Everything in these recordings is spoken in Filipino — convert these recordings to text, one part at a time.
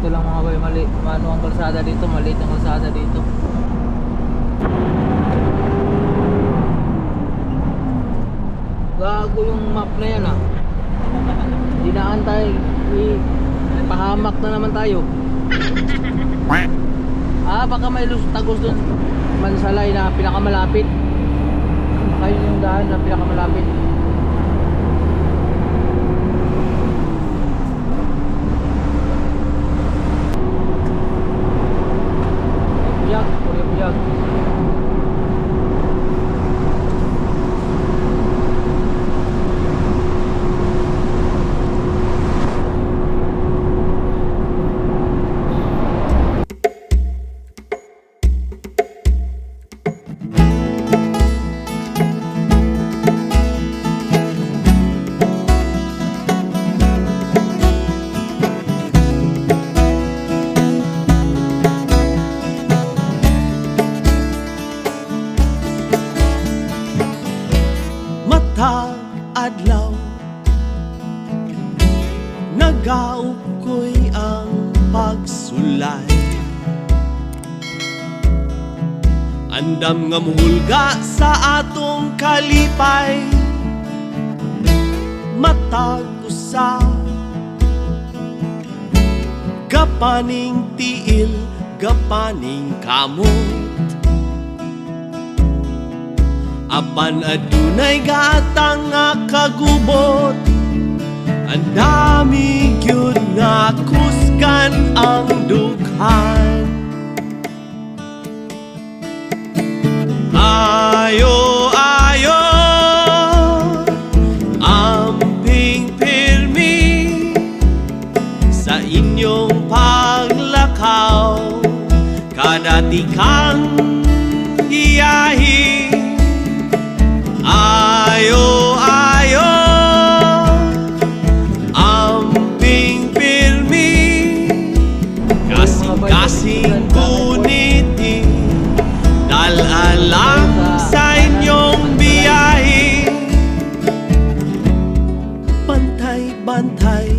Dito lang mga bay, ano ang kalsada dito, maliit ang kalsada dito. Gago yung map na yan ah. Dinaan tayo, pahamak na naman tayo. Baka may tagos dun Mansalay na pinakamalapit. Baka yun yung daan na pinakamalapit. Buyag, buyag. Adlaw nagaukoy ang pagsulay, andam nga muhulga sa atong kalipay. Matag usa gapaning tiil, gapaning kamot, apan adunay gatang nga kagubot. Ang dami gyud nga kusgan ang dughan. Ayo, ayo, amping pirmi sa inyong paglakaw, kadati kang iyahi. Ayo, ayo, amping pirmi, kasing-kasing kuniti, dalalang sa inyong biyahe. Bantay-bantay,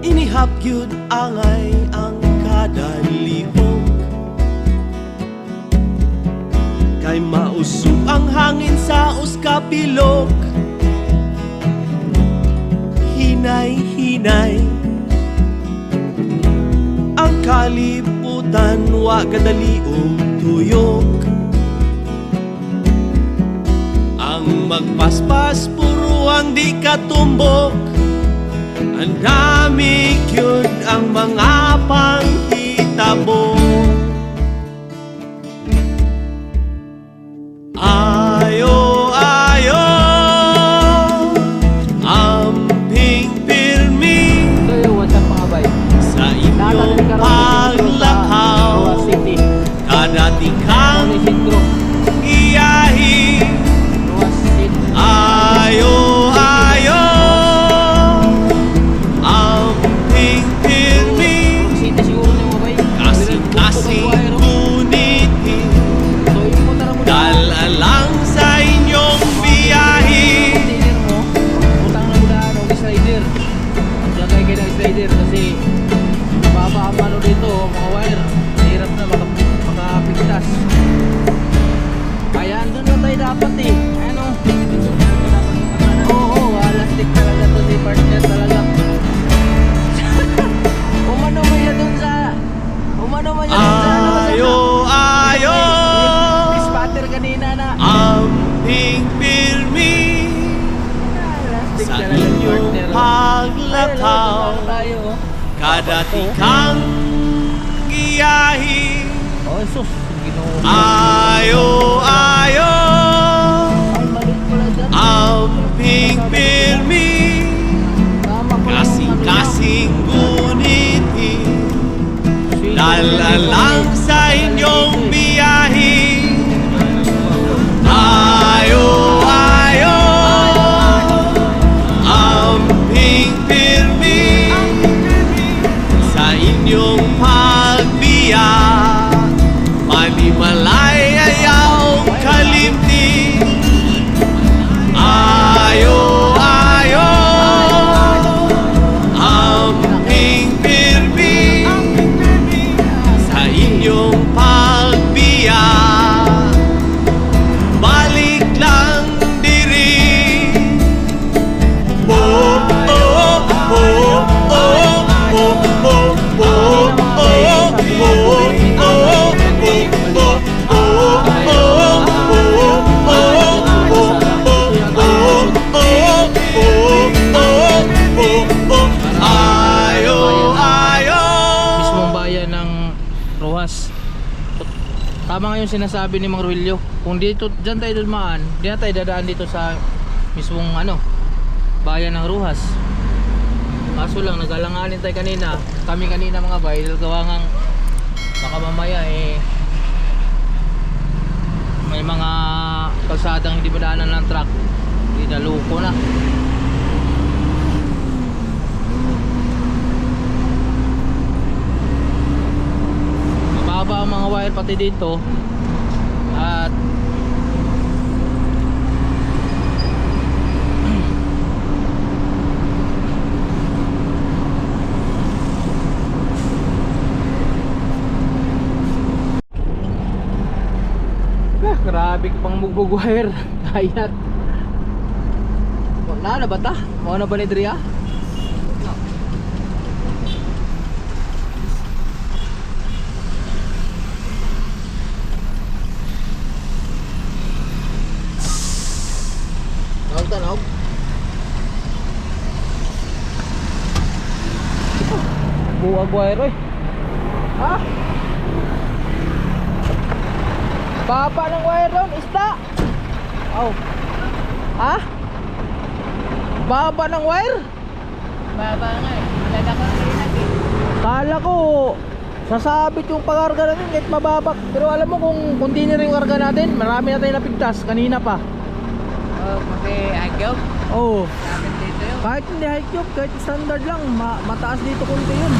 inihap yun angay ang kada lihok, kay mausog ang hangin sa uskapilok. Hinay-hinay ang kalibutan, wa kadali og tuyok. Ang magpaspas puro ang di katumbok. Ang dami gyud ang mga panghitabo. Ayo, ayo, amping pirmi sa inyong paglakaw, kadati kang iyahi. Ayo, ayo, amping pirmi, kasing-kasing kuniti, dalalang sa inyong biyahe. Utang na muna ng slider. Maglagay kayo ng slider kasi mababa ang ano dito, mga wire. Mahirap na makapigtas. Kaya andun na tayo dapat eh. Ano? Oo, elastic talaga to si partner talaga. Umano mo yan dun sa Ayo, ayo, spatter kanina na. amping pirmi sa inyong paglakaw, kadati kang giyahi. Oh, sus, Ginoo. Ayo, ayo, Ay, maliit pala dyan. amping pirmi, Tama pala yung kasing-kasing kuniti, dalalang sa inyong biyahe. Ayo, ayo, amping pirmi sa inyong pagbiyak, manimalay ayaw kalimti. Ayo, ayo, amping Tama nga yung sinasabi ni Mang Ruelio. Kung dito, dyan tayo dumaan, di na tayo dadaan dito sa mismong ano, bayan ng Ruhas. Kaso lang, nag-alanganin tayo kanina. Kami kanina mga bay, gawa ngang baka mamaya may mga kalsadang hindi madaanan ng truck. Hindi naluko na. Mababa ang mga wire pati dito. At grabe ka pang mugbog wire. Kayat. Wala na ba ta? Mga na ba ni Dria? Tanaw. Buwag wire eh. Ha? Baba ng wire doon, isda. Oh. Ha? Baba ng wire? Baba nga eh. Malala ko rin eh. Kala ko sasabit yung pagkarga natin kahit mababa. Pero alam mo kung container yung karga natin, marami na tayong napigtas kanina pa. Oh, kasi agaw. Oh. Sabi dito yun. Kahit hindi high cube, kahit standard lang, mataas dito konti yun.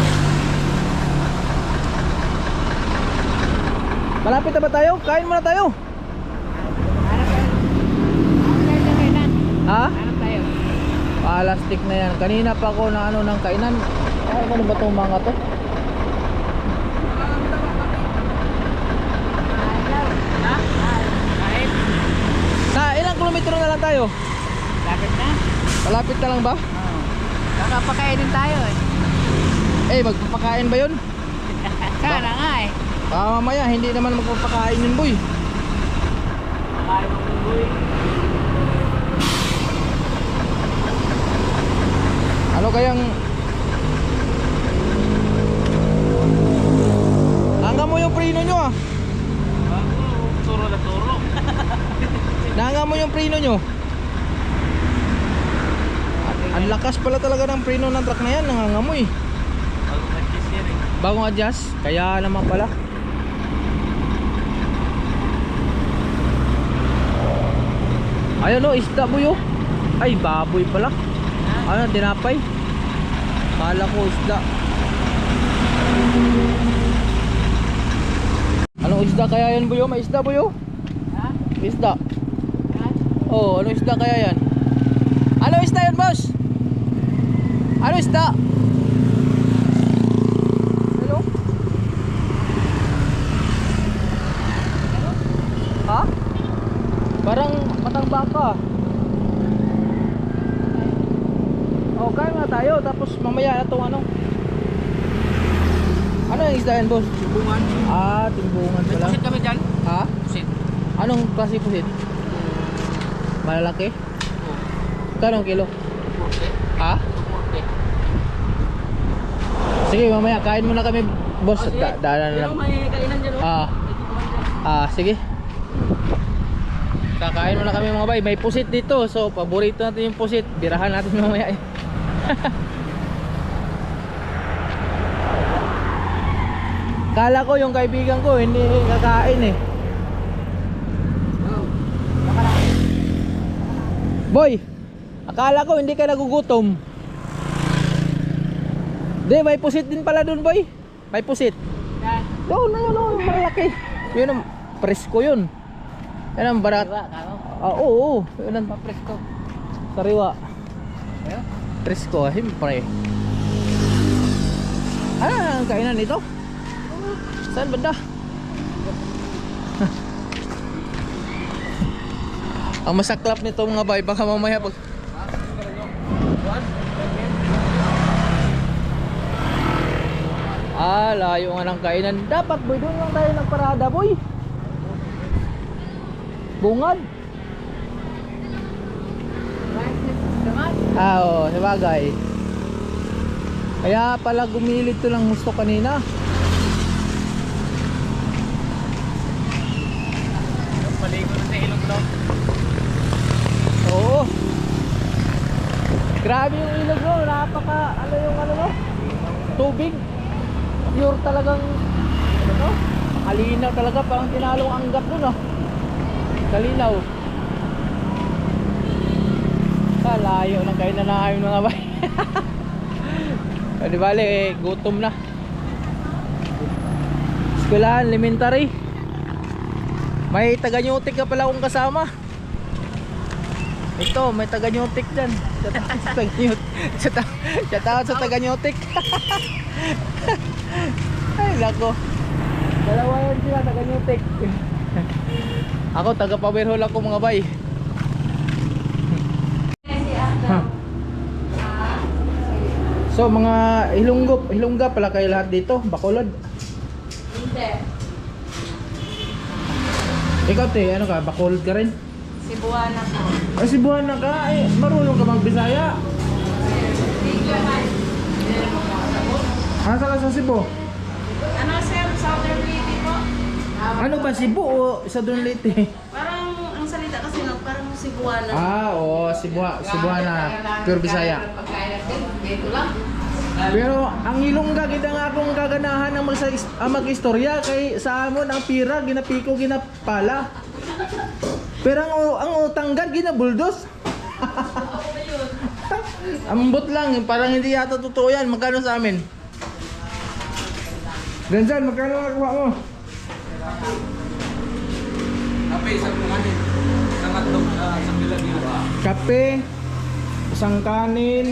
Malapit na ba tayo? Kain muna tayo. Hanap tayo. Hanap tayo sa kainan. Ha? Hanap tayo. Plastic na yan. Kanina pa ako na ano ng kainan. Ay, ano ba itong mga to? Ayaw. Ha? Kahit. Sa ilang kilometro na lang tayo? Lapit na. Malapit na lang ba? Oo. Kakapakainin tayo eh. Eh, magpapakain ba yun? Sana nga eh. Mamaya, hindi naman magpapakain yun, boy. Kakain mo buhay. Ano kayang... Hanggang mo yung preno nyo ah. Turo na turo. Nanga mo yung preno nyo. Ang lakas pala talaga ng preno ng truck na yan. Nangangamoy. Bagong adjust yan eh. Bagong adjust. Kaya naman pala. Ayun o, isda boy o. Ay, baboy pala. Ano, tinapay. Kala ko isda. Anong isda kaya yan boy o? May isda boy o? Ha? Isda. Ha? Oh, ano isda kaya yan? Ano isda yan, boss? Ano isda? Hello? Ha? Parang matang baka. Oh, kain nga tayo tapos mamaya na tong ano. Ano yung isda yan, boss? Timbungan. Ah, timbungan May pala. pusit kami dyan. Ha? Pusit. Anong klase pusit? Malalaki? Oo. Kanong kilo? Pusit. Ha? Pusit. Sige, mamaya kain muna kami, boss. Oh, sige. Daanan na Pero lang. may kainan dyan o. Ah, sige. Kakain muna kami mga bay. May pusit dito. So, paborito natin yung pusit. Birahan natin mamaya eh. Kala ko yung kaibigan ko hindi kakain eh. Boy, akala ko hindi ka nagugutom. Di, may pusit din pala dun, boy. May pusit. Yan. Doon na yun, oh, yung malaki. Yun ang presko yun. Yan ang barat. Diba, kano? Oo, yun ang Papresko. sariwa. Ayo. Presko, siyempre. Ano ang kainan nito? Saan banda? Ang masaklap nito mga bay, baka mamaya pag... layo nga ng kainan. Dapat boy, doon lang tayo nagparada boy. Bungad. Oo, sabagay. Kaya pala gumilit to lang gusto kanina. no? Oo. Grabe yung ilog no, napaka ano yung ano no? Tubig. Pure talagang ano no? Kalinaw talaga, parang tinalong anggap doon no. Kalinaw. Layo ng kain na namin mga bay. Di bale, gutom na. Eskwelahan, elementary. May taga-Newtik ka pala akong kasama. Ito, may taga-Newtik dyan. Shout out sa taga-Newtik. Ay, lako. Dalawa yan sila, taga-Newtik. Ako, taga-Pawerhol ako mga bay. So mga Hilongga pala kayo lahat dito, Bacolod. Hindi. Ikaw te, ano ka, Bacolod ka rin? Cebuana po. Ay, Cebuana ka, eh, marunong ka mag-Bisaya. Asa ka sa Cebu? Ano sir, Southern Leyte po? Ano ba, Cebu o Southern Leyte? Parang ang salita kasi no, parang Cebuana. Oo, Cebuana, pure Bisaya. Dito lang. Pero ang Ilongga kita nga akong kaganahan ng mag-istorya kay sa amon ang pira ginapiko ginapala. Pero ang utanggan ginabuldos. Ambot lang, parang hindi yata totoo yan. Magkano sa amin? Gansan, magkano nakuha mo? Kape, isang kumanin. Isang hotdog sa Bila-Bila. Kape, isang kanin,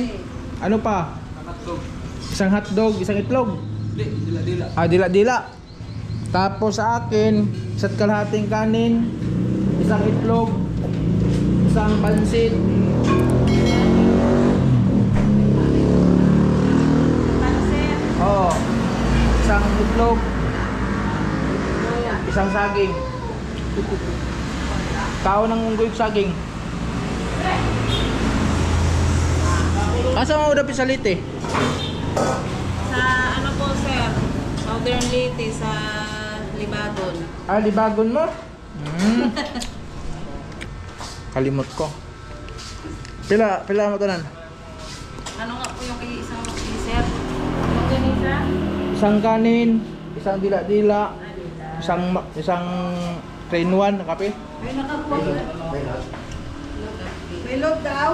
ano pa? Isang hotdog. Isang hotdog, isang itlog. Hindi, Dila-Dila. Ah, dila-dila. Tapos sa akin, isa't kalahating kanin, isang itlog, isang pansit. Pansit. Oo. Isang itlog, isang saging. Tao ng unggoy saging. Asa mo dapat salite? Sa ano po sir, Southern Leyte sa Libagon. Ah, libagon mo? Kalimot ko. Pila mo tanan? Ano nga po yung isang sir? Magkanisa? Isang kanin, isang dila-dila, isang 3-in-1 na kape. May nakapo. May log daw.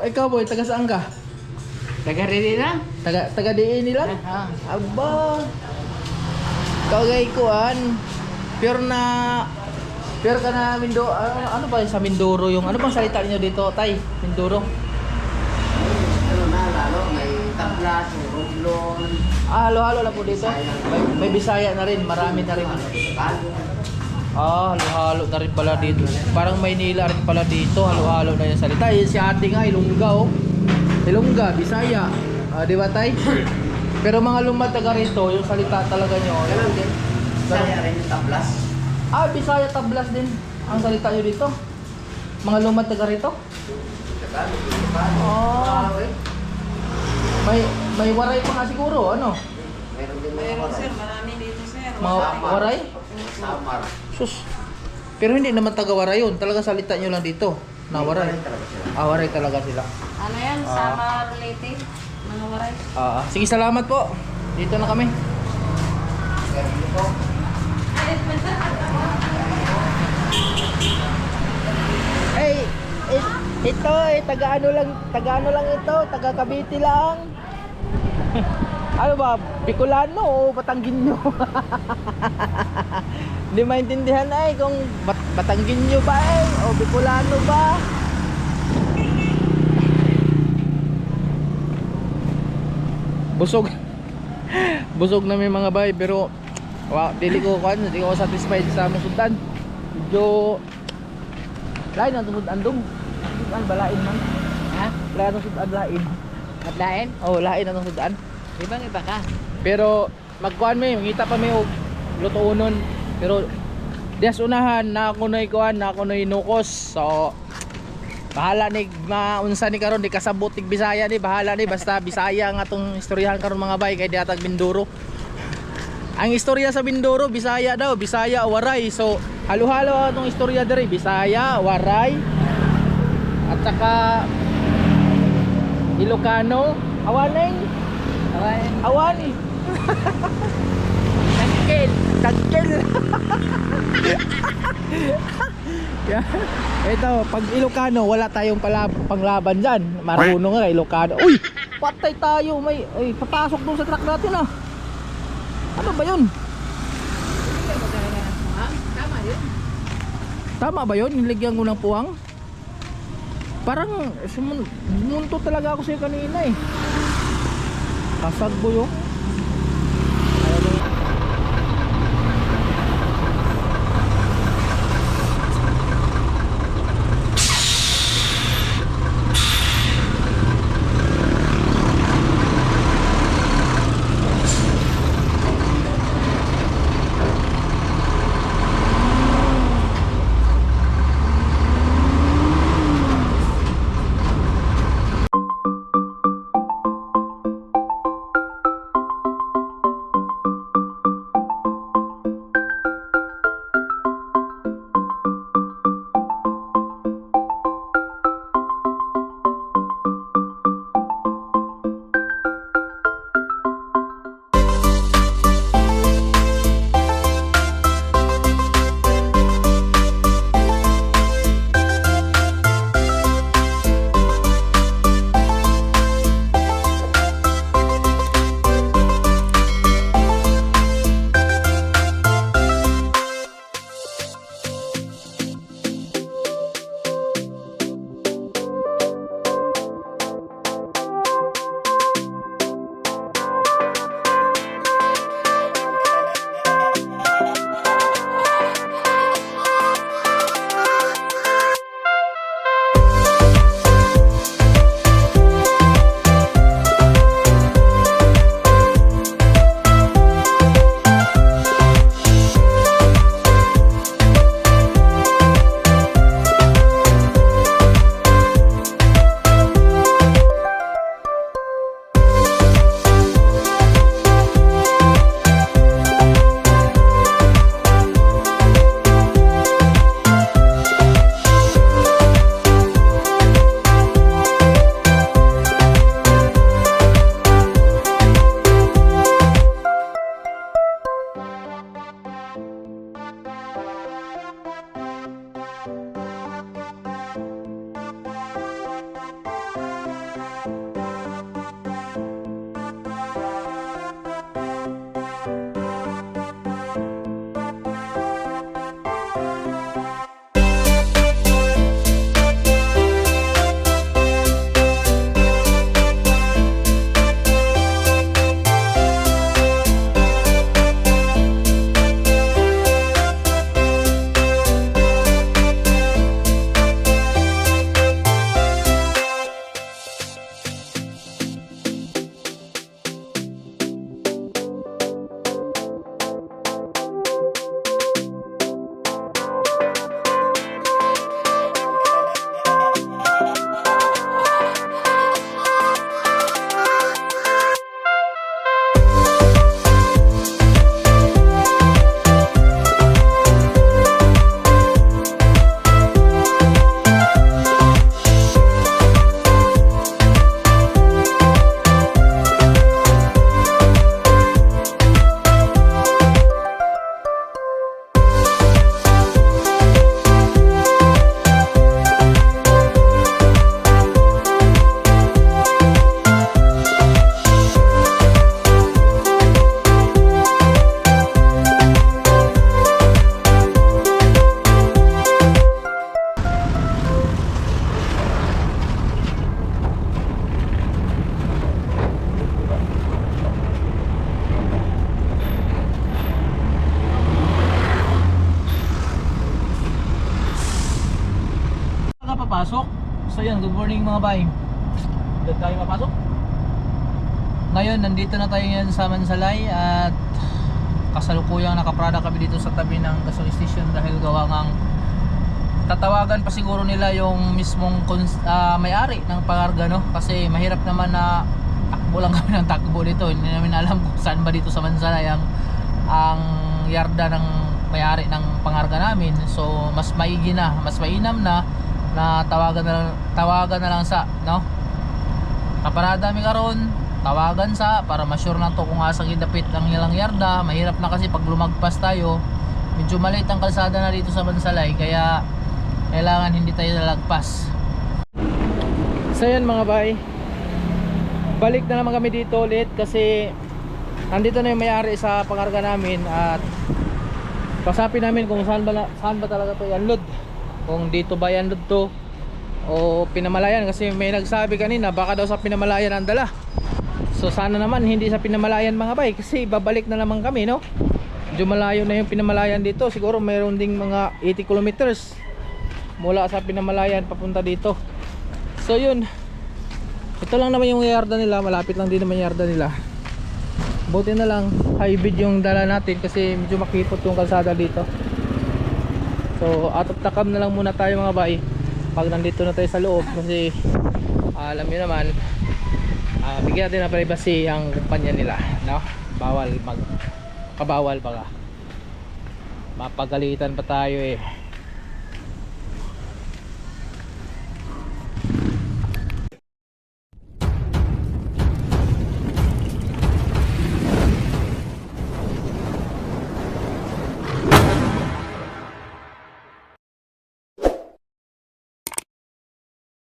Ikaw boy, taga saan ka? Taga rin lang? Taga diin nila? Aba. Kagay kuan. Pure ka na Mindoro. Ano ba sa Mindoro yung ano bang salita niyo dito, Tay? Mindoro. Ano na, lalo, may tablas, may romblon, Ah, halo-halo lang po dito. May Bisaya na rin, marami na rin. balo. Ah, halo-halo na rin pala dito. Parang Maynila rin pala dito, halo-halo na yung salita. Yung si ate nga, Ilongga oh. Ilongga, Bisaya. Ah, di ba Tay? Pero mga lumad taga rito, yung salita talaga nyo. Ganun din. Saya rin yung tablas. Ah, Bisaya tablas din ang salita nyo dito. Mga lumad taga rito. Oh. May waray pa nga siguro, ano? Meron din mga Meron sir, waray. marami dito sir. Mga waray? Samar. Sus. Pero hindi naman taga waray yun. Talaga salita nyo lang dito. Na waray. Talaga sila. Ah, waray talaga sila. Ano yan? Samar Leyte? Mga waray? Sige, salamat po. Dito na kami. Meron din po. Ay, ito taga ano lang ito, taga Cavite lang. Ano ba, Bicolano o Batangginyo? Hindi maintindihan ay kung Batangginyo ba o Bicolano ba? Busog. Busog na may mga bay pero dili ko satisfied sa among sudan. Medyo lain ang sudan dong. Sudan balain man. Ha? Lain ang sudan lain. Madlain? Oh, lain ang sudan. Ibang-iba ka? Pero magkuan may mangita pa may og lutuonon. Pero dias unahan na ako noy kuan, na ako noy nukos. So bahala ni maunsa ni karon di kasabot tig Bisaya ni, bahala ni basta Bisaya nga tong istoryahan karon mga bay kay diatag Mindoro. Ang istorya sa Mindoro, Bisaya daw, Bisaya, Waray. So, halo-halo itong istorya dere, Bisaya, Waray, at saka Ilocano, Awaneng, Awani. Tagkel, tagkel. Yeah. Ito, pag Ilocano, wala tayong panglaban dyan. Marunong nga, Ilocano. Uy, patay tayo. May, papasok doon sa truck natin ah. Ano ba yun? Tama yun. Tama ba yun? Niligyan ko ng puwang? Parang sumunto talaga ako sa'yo kanina eh. Kasagbo yun. Papasok. So yan, good morning mga bay. Doon tayo mapasok. Ngayon, nandito na tayo ngayon sa Mansalay at kasalukuyang nakaprada kami dito sa tabi ng gasoline station dahil gawa ngang tatawagan pa siguro nila yung mismong may-ari ng pangarga, no? Kasi mahirap naman na takbo lang kami ng takbo dito. Hindi namin alam kung saan ba dito sa Mansalay ang ang yarda ng may-ari ng pangarga namin. So mas maigi na, mas mainam na tawagan na lang sa, no? Kaparada mi karon, tawagan sa para ma-sure na to kung asa gidapit ang ilang yarda. Mahirap na kasi pag lumagpas tayo, medyo maliit ang kalsada na dito sa Bansalay, kaya kailangan hindi tayo lalagpas. So yan mga bay, balik na naman kami dito ulit kasi nandito na yung may-ari sa pangarga namin at kasapin namin kung saan ba talaga to yanlod, kung dito ba yanlod to o Pinamalayan, kasi may nagsabi kanina baka daw sa Pinamalayan ang dala. So sana naman hindi sa Pinamalayan mga bay, kasi babalik na naman kami, no? Medyo malayo na yung Pinamalayan dito, siguro mayroon ding mga 80 kilometers mula sa Pinamalayan papunta dito. So yun, ito lang naman yung yarda nila, malapit lang din naman yung yarda nila. Buti na lang hybrid yung dala natin kasi medyo makipot yung kalsada dito. So out of takam na lang muna tayo mga bay pag nandito na tayo sa loob, kasi alam niyo naman, bigyan natin ng privacy ang kumpanya nila, no? Bawal kabawal baga, mapagalitan pa tayo eh.